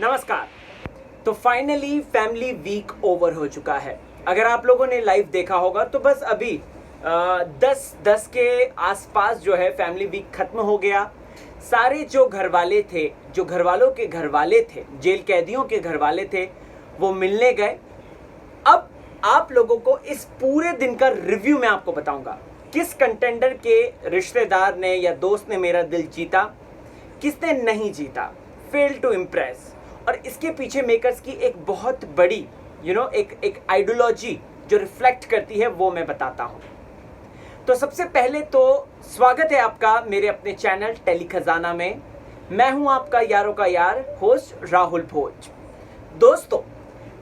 नमस्कार। तो finally family week over हो चुका है। अगर आप लोगों ने लाइव देखा होगा तो बस अभी 10 के आसपास जो है फैमिली वीक खत्म हो गया। सारे जो घर वाले थे, जो घर वालों के घर वाले थे, जेल कैदियों के घर वाले थे, वो मिलने गए। अब आप लोगों को इस पूरे दिन का रिव्यू मैं आपको बताऊंगा। किस कंटेंडर के रिश्तेदार ने या दोस्त ने मेरा दिल जीता, किसने नहीं जीता, फेल टू इम्प्रेस, और इसके पीछे मेकर्स की एक बहुत बड़ी एक आइडियोलॉजी जो रिफ्लेक्ट करती है वो मैं बताता हूं। तो सबसे पहले तो स्वागत है आपका मेरे अपने चैनल टेली खजाना में। मैं हूं आपका यारों का यार होस्ट राहुल भोज। दोस्तों,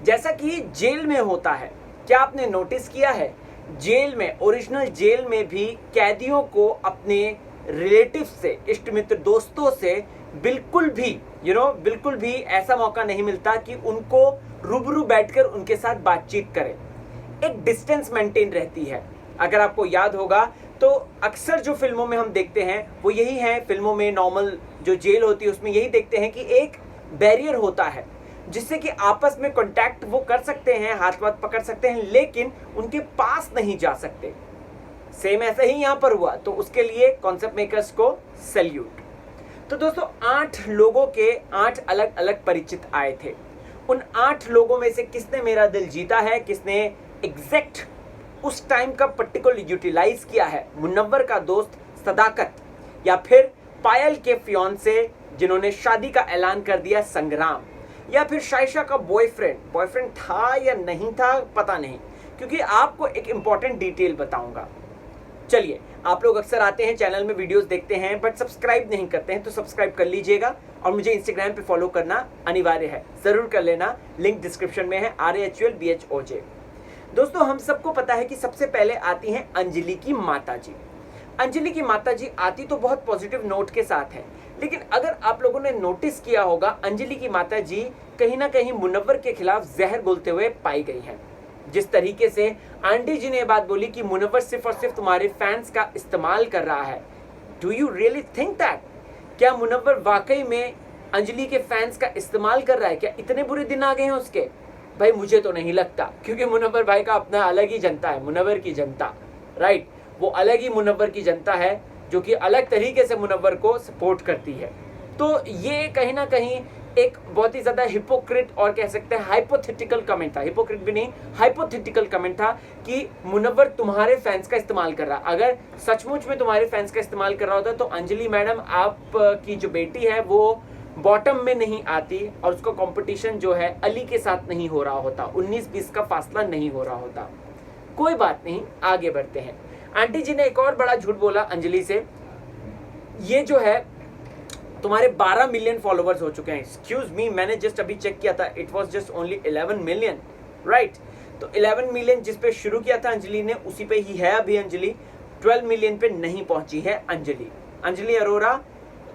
जैसा कि जेल में होता है, क्या आपने नोटिस किया है जेल में, ओरिजिनल जेल में भी कैदियों को अपने रिलेटिव से, इष्ट मित्र, दोस्तों से बिल्कुल भी ऐसा मौका नहीं मिलता कि उनको रूबरू बैठकर उनके साथ बातचीत करें। एक डिस्टेंस मेंटेन रहती है। अगर आपको याद होगा तो अक्सर जो फिल्मों में हम देखते हैं वो यही है। फिल्मों में नॉर्मल जो जेल होती है उसमें यही देखते हैं कि एक बैरियर होता है जिससे कि आपस में कांटेक्ट वो कर सकते हैं, हाथ वाथ पकड़ सकते हैं, लेकिन उनके पास नहीं जा सकते। सेम ऐसा ही यहां पर हुआ, तो उसके लिए कॉन्सेप्ट मेकर्स को सैल्यूट। तो दोस्तों, 8 लोगों के 8 अलग अलग परिचित आए थे। उन 8 लोगों में से किसने मेरा दिल जीता है, किसने एग्जैक्ट उस टाइम का पर्टिकुलर यूटिलाइज किया है, मुनव्वर का दोस्त सदाकत, या फिर पायल के फियांसे जिन्होंने शादी का ऐलान कर दिया संग्राम, या फिर शाइशा का बॉयफ्रेंड था या नहीं था पता नहीं, क्योंकि आपको एक इंपॉर्टेंट डिटेल बताऊंगा। चलिए, आप लोग अक्सर आते हैं चैनल में, वीडियोस देखते हैं, बट सब्सक्राइब नहीं करते हैं, तो सब्सक्राइब कर लीजिएगा और मुझे इंस्टाग्राम पे फॉलो करना अनिवार्य है, जरूर कर लेना। लिंक डिस्क्रिप्शन में है, RAHULBHOJ। दोस्तों, हम सबको पता है कि सबसे पहले आती हैं अंजलि की माताजी। अंजलि की माताजी आती तो बहुत पॉजिटिव नोट के साथ है, लेकिन अगर आप लोगों ने नोटिस किया होगा, अंजलि की माताजी कहीं ना कहीं मुनव्वर के खिलाफ जहर घोलते हुए पाई गई है। जिस तरीके से आंटी जी ने यह बात बोली कि मुनव्वर सिर्फ और सिर्फ तुम्हारे फैंस का इस्तेमाल कर रहा है, do you really think that? क्या मुनव्वर वाकई में अंजलि के फैंस का इस्तेमाल कर रहा है? क्या इतने बुरे दिन आ गए हैं उसके? भाई मुझे तो नहीं लगता, क्योंकि मुनव्वर भाई का अपना अलग ही जनता है, मुनव्वर की जनता, राइट? वो अलग ही मुनव्वर की जनता है जो कि अलग तरीके से मुनव्वर को सपोर्ट करती है। तो ये कहीं ना कहीं एक बहुत ही ज्यादा हिपोक्रिट और कह सकते हैं हाइपोथेटिकल कमेंट था। हिपोक्रिट भी नहीं, हाइपोथेटिकल कमेंट था कि मुनव्वर तुम्हारे फैंस का इस्तेमाल कर रहा। अगर सचमुच में तुम्हारे फैंस का इस्तेमाल कर रहा होता तो अंजलि मैडम, आप की जो बेटी है वो बॉटम में नहीं आती और उसका कंपटीशन जो है अली के साथ नहीं हो रहा होता, 19-20 का फासला नहीं हो रहा होता। कोई बात नहीं, आगे बढ़ते हैं। आंटी जी ने एक और बड़ा झूठ बोला अंजलि से। ये जो है, तुम्हारे 12 मिलियन फॉलोवर्स हो चुके हैं। एक्सक्यूज मी, मैंने जस्ट अभी चेक किया था, it was just only 11 million, right? तो 11 मिलियन जिस पे शुरू किया था अंजलि ने, उसी पे ही है अभी अंजलि। 12 मिलियन पे नहीं पहुंची है अंजलि अरोरा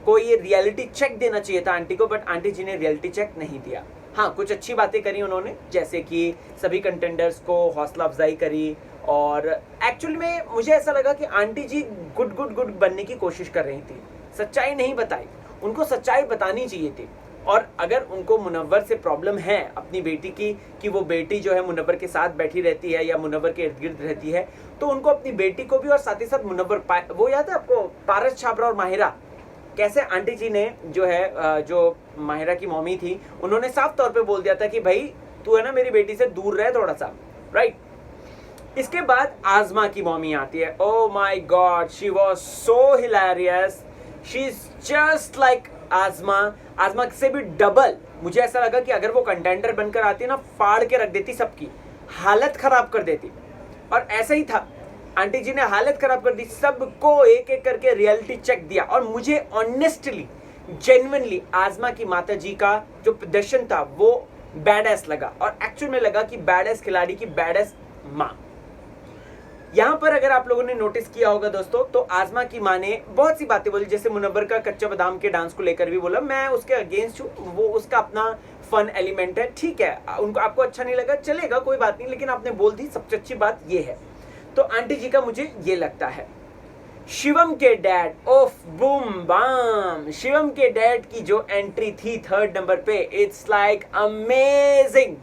को। ये रियलिटी चेक देना चाहिए था आंटी को, बट आंटी जी ने रियलिटी चेक नहीं दिया। हाँ, कुछ अच्छी बातें करी उन्होंने, जैसे कि सभी कंटेंडर्स को हौसला अफजाई करी, और एक्चुअली में मुझे ऐसा लगा कि आंटी जी गुड बनने की कोशिश कर रही थी, सच्चाई नहीं बताई। उनको सच्चाई बतानी चाहिए थी। और अगर उनको मुनव्वर से प्रॉब्लम है अपनी बेटी की, कि वो बेटी जो है मुनव्वर के साथ बैठी रहती है या मुनव्वर के इर्द गिर्द रहती है, तो उनको अपनी बेटी को भी और साथ ही साथ मुनव्वर, वो याद है आपको पारस छाबरा और माहिरा, कैसे आंटी जी ने जो है, जो माहिरा की मम्मी थी, उन्होंने साफ तौर पे बोल दिया था कि भाई तू है ना मेरी बेटी से दूर रहे थोड़ा सा, राइट? इसके बाद आजमा की मम्मी आती है। Oh my God, she was so hilarious, she is just like आजमा से भी डबल। मुझे ऐसा लगा कि अगर वो कंटेंडर बनकर आती ना, फाड़ के रख देती, सबकी हालत खराब कर देती। और ऐसा ही था, आंटी जी ने हालत खराब कर दी, सबको एक एक करके रियलिटी चेक दिया। और मुझे ऑनेस्टली, जेन्युइनली आजमा की माता जी का जो प्रदर्शन था वो बैडएस लगा, और एक्चुअल में लगा कि बैडएस खिलाड़ी की बैडएस माँ। यहां पर अगर आप लोगों ने नोटिस किया होगा दोस्तों, तो आजमा की माँ ने बहुत सी बातें बोली, जैसे मुनव्वर का कच्चा बादाम के डांस को लेकर भी बोला, मैं उसके अगेंस्ट हूँ, वो उसका अपना फन एलिमेंट है, ठीक है, उनको आपको अच्छा नहीं लगा चलेगा, कोई बात नहीं, लेकिन आपने बोल दी, सबसे अच्छी बात ये है। तो आंटी जी का मुझे ये लगता है। शिवम के डैड, ओफ बूम बाम, शिवम के डैड की जो एंट्री थी 3rd नंबर पे, इट्स लाइक अमेजिंग।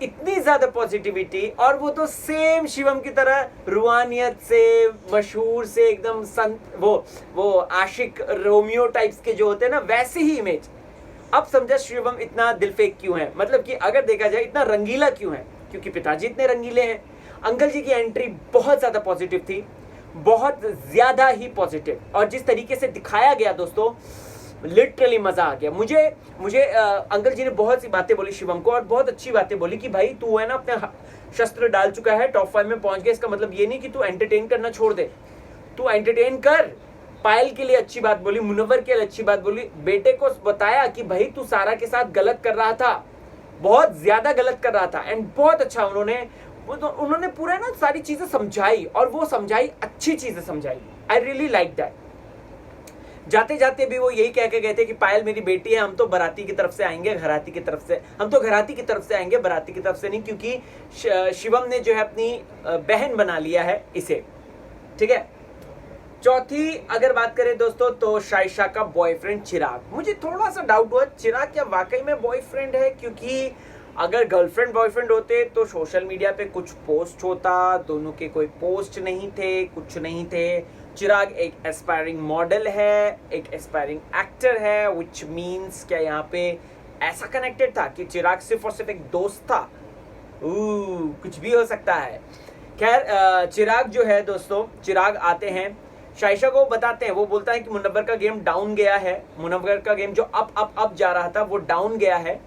इतनी ज्यादा पॉजिटिविटी, और वो तो सेम शिवम की तरह रूहानियत से, मशहूर से, एकदम संत, वो आशिक रोमियो टाइप्स के जो होते हैं ना, वैसे ही इमेज। अब समझा शिवम इतना दिलफेक क्यों है, मतलब कि अगर देखा जाए इतना रंगीला क्यों है, क्योंकि पिताजी इतने रंगीले हैं। अंकल जी की एंट्री बहुत ज्यादा पॉजिटिव थी, बहुत ज्यादा ही पॉजिटिव, और जिस तरीके से दिखाया गया दोस्तों, लिटरली मजा आ गया मुझे। अंकल जी ने बहुत सी बातें बोली शिवम को, और बहुत अच्छी बातें बोली कि भाई तू है ना अपने शस्त्र डाल चुका है, टॉप 5 में पहुंच गया, इसका मतलब ये नहीं कि तू एंटरटेन करना छोड़ दे, तू एंटरटेन कर। पायल के लिए अच्छी बात बोली, मुनव्वर के लिए अच्छी बात बोली, बेटे को बताया कि भाई तू सारा के साथ गलत कर रहा था, बहुत ज्यादा गलत कर रहा था, एंड बहुत अच्छा उन्होंने पूरा ना सारी चीजें समझाई, और वो समझाई, अच्छी चीजें समझाई। I really like that. जाते जाते भी वो यही कह के गए थे कि पायल मेरी बेटी है, हम तो बाराती की तरफ से आएंगे, घराती की तरफ से, हम तो घराती की तरफ से आएंगे, बाराती की तरफ से नहीं, क्योंकि शिवम ने जो है अपनी बहन बना लिया है इसे, ठीक है। चौथी अगर बात करें दोस्तों, तो शाइशा का बॉयफ्रेंड चिराग। मुझे थोड़ा सा डाउट हुआ, चिराग क्या वाकई में बॉयफ्रेंड है, क्योंकि अगर गर्लफ्रेंड बॉयफ्रेंड होते तो सोशल मीडिया पे कुछ पोस्ट होता, दोनों के कोई पोस्ट नहीं थे, कुछ नहीं थे। चिराग एक एस्पायरिंग मॉडल है, एक एस्पायरिंग एक्टर है, विच मीन्स क्या यहाँ पे ऐसा कनेक्टेड था कि चिराग सिर्फ और सिर्फ एक दोस्त था। कुछ भी हो सकता है। खैर चिराग जो है दोस्तों, चिराग आते हैं, शाइशा को बताते हैं, वो बोलता है कि मुनव्वर का गेम डाउन गया है, मुनव्वर का गेम जो अप जा रहा था वो डाउन गया है,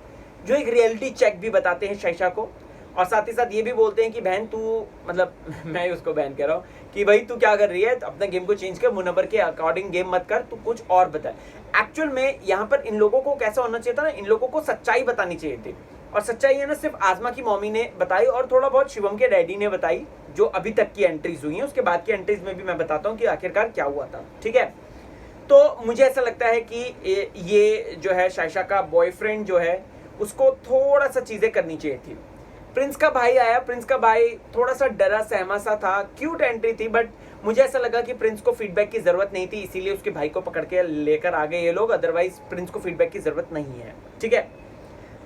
जो एक रियलिटी चेक भी बताते हैं शाइशा को। और साथ ही साथ ये भी बोलते हैं कि बहन तू, मतलब मैं उसको बहन कह रहा हूँ, कि भाई तू क्या कर रही है, अपना गेम को चेंज कर, मुनव्वर के अकॉर्डिंग गेम मत कर, तू कुछ और बता। एक्चुअल में यहाँ पर इन लोगों को कैसा होना चाहिए था ना, इन लोगों को सच्चाई बतानी चाहिए थी, और सच्चाई है ना सिर्फ आजमा की मम्मी ने बताई, और थोड़ा बहुत शिवम के डैडी ने बताई, जो अभी तक की एंट्रीज हुई हैं। उसके बाद की एंट्रीज में भी मैं बताता हूँ कि आखिरकार क्या हुआ था, ठीक है। तो मुझे ऐसा लगता है कि ये जो है शाइशा का बॉयफ्रेंड जो है, उसको थोड़ा सा चीजें करनी चाहिए थी। प्रिंस का भाई आया, प्रिंस का भाई थोड़ा सा डरा सहमा सा था, क्यूट एंट्री थी, बट मुझे ऐसा लगा कि प्रिंस को फीडबैक की जरूरत नहीं थी, इसीलिए उसके भाई को पकड़ के लेकर आ गए ये लोग, अदरवाइज प्रिंस को फीडबैक की जरूरत नहीं है, ठीक है।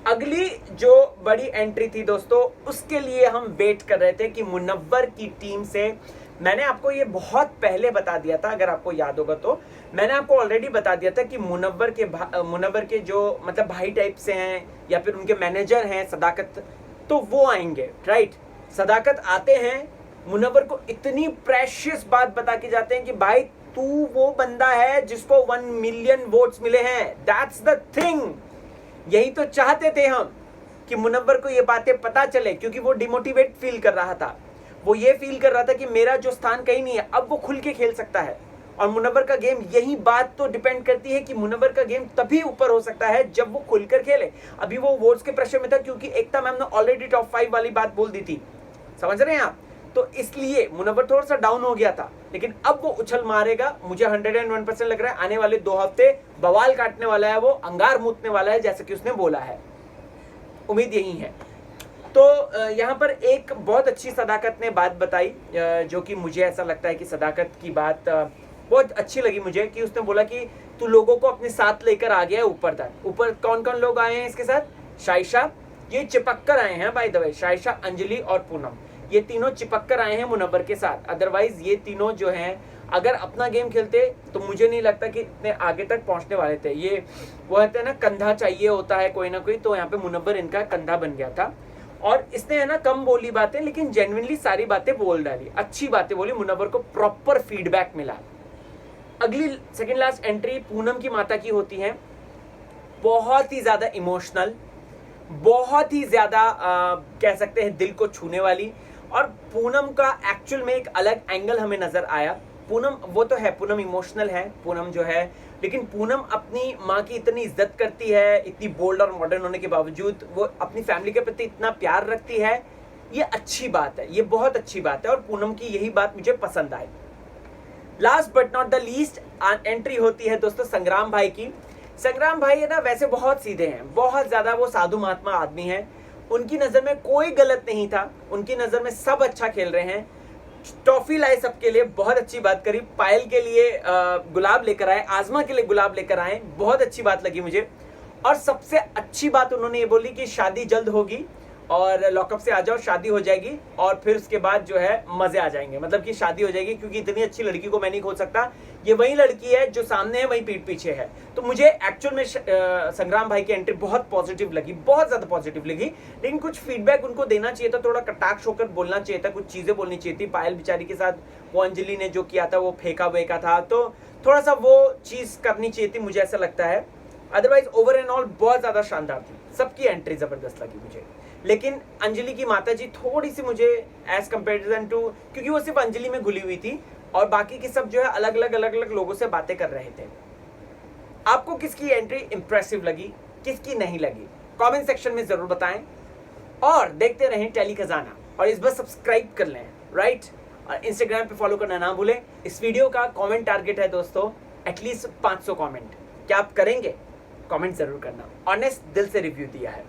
अगली जो बड़ी एंट्री थी दोस्तों, उसके लिए हम वेट कर रहे थे कि मुनव्वर की टीम से, मैंने आपको ये बहुत पहले बता दिया था, अगर आपको याद होगा तो मैंने आपको ऑलरेडी बता दिया था कि मुनव्वर के जो मतलब भाई टाइप से हैं, या फिर उनके मैनेजर हैं सदाकत, तो वो आएंगे, राइट। सदाकत आते हैं, मुनव्वर को इतनी प्रेशियस बात बता के जाते हैं कि भाई तू वो बंदा है जिसको 1 मिलियन वोट्स मिले हैं, दैट्स द थिंग। यही तो चाहते थे हम, कि मुनव्वर को ये बातें पता चले, क्योंकि वो डिमोटिवेट फील कर रहा था, वो ये फील कर रहा था कि मेरा जो स्थान कहीं नहीं है, अब वो खुल के खेल सकता है। और मुनव्वर का गेम, यही बात तो डिपेंड करती है कि मुनव्वर का गेम तभी ऊपर हो सकता है जब वो खुलकर खेले। अभी वो वोट्स के प्रेशर में था, क्योंकि एकता मैम ने ऑलरेडी टॉप 5 वाली बात बोल दी थी, समझ रहे हैं आप, तो इसलिए मुनव्वर थोड़ा सा डाउन हो गया था। लेकिन अब वो उछल मारेगा, मुझे 101% लग रहा है, आने वाले 2 हफ्ते बवाल काटने वाला है, वो अंगार मूतने वाला है, जैसे कि उसने बोला है, उम्मीद यही है। तो यहाँ पर एक बहुत अच्छी सदाकत ने बात बताई, जो कि मुझे ऐसा लगता है कि सदाकत की बात बहुत अच्छी लगी मुझे, कि उसने बोला कि तू लोगों को अपने साथ लेकर आ गया है ऊपर तक। ऊपर कौन कौन लोग आए हैं इसके साथ? शाइशा, ये चिपक कर आए हैं बाय द वे, शाइशा, अंजलि और पूनम, ये तीनों चिपक कर आए हैं मुनव्वर के साथ। अदरवाइज ये तीनों जो हैं, अगर अपना गेम खेलते तो मुझे नहीं लगता कि इतने आगे तक पहुंचने वाले थे। ये वो कहते हैं ना, कंधा चाहिए होता है कोई ना कोई, तो यहाँ पे मुनव्वर इनका कंधा बन गया था। और इसने है ना कम बोली बातें, लेकिन जेन्युइनली सारी बातें बोल डाली, अच्छी बातें बोली, मुनव्वर को प्रॉपर फीडबैक मिला। अगली सेकंड लास्ट एंट्री पूनम की माता की होती है, बहुत ही ज्यादा इमोशनल, बहुत ही ज्यादा कह सकते हैं दिल को छूने वाली। और पूनम का एक्चुअल में एक अलग एंगल हमें नजर आया। पूनम वो तो है, पूनम इमोशनल है, पूनम जो है, लेकिन पूनम अपनी माँ की इतनी इज्जत करती है, इतनी बोल्ड और मॉडर्न होने के बावजूद वो अपनी फैमिली के प्रति इतना प्यार रखती है। ये अच्छी बात है, ये बहुत अच्छी बात है, और पूनम की यही बात मुझे पसंद आई। Last but not the least entry होती है दोस्तों संग्राम भाई की। संग्राम भाई है ना वैसे बहुत सीधे हैं, बहुत ज्यादा वो साधु महात्मा आदमी हैं, उनकी नजर में कोई गलत नहीं था, उनकी नजर में सब अच्छा खेल रहे हैं। टॉफी लाए सबके लिए, बहुत अच्छी बात करी। पायल के लिए गुलाब लेकर आए, आजमा के लिए गुलाब लेकर आए, बहुत अच्छी बात लगी मुझे। और सबसे अच्छी बात उन्होंने ये बोली कि शादी जल्द होगी और लॉकअप से आ जाओ, शादी हो जाएगी और फिर उसके बाद जो है मजे आ जाएंगे, मतलब कि शादी हो जाएगी, क्योंकि इतनी अच्छी लड़की को मैं नहीं खोज सकता। ये वही लड़की है जो सामने है, वही पीठ पीछे है। तो मुझे एक्चुअल में संग्राम भाई की एंट्री बहुत पॉजिटिव लगी, बहुत ज्यादा पॉजिटिव लगी। लेकिन कुछ फीडबैक उनको देना चाहिए था, थोड़ा कटाक्ष होकर बोलना चाहिए था, कुछ चीजें बोलनी चाहिए थी। पायल बेचारी के साथ वो अंजलि ने जो किया था वो फेंका वेका था, तो थोड़ा सा वो चीज करनी चाहिए थी, मुझे ऐसा लगता है। अदरवाइज ओवर एंड ऑल बहुत ज्यादा शानदार थी, सबकी एंट्री जबरदस्त लगी मुझे। लेकिन अंजलि की माता जी थोड़ी सी मुझे एज कंपेरिजन टू, क्योंकि वो सिर्फ अंजलि में घुली हुई थी और बाकी की सब जो है अलग अलग लोगों से बातें कर रहे थे। आपको किसकी एंट्री इंप्रेसिव लगी, किसकी नहीं लगी, कमेंट सेक्शन में जरूर बताएं। और देखते रहें टेली खजाना, और इस बार सब्सक्राइब कर लें, राइट। और इंस्टाग्राम पे फॉलो करना ना भूलें। इस वीडियो का कमेंट टारगेट है दोस्तों एटलीस्ट 500 कमेंट। क्या आप करेंगे? कमेंट जरूर करना। ऑनेस्ट दिल से रिव्यू दिया है।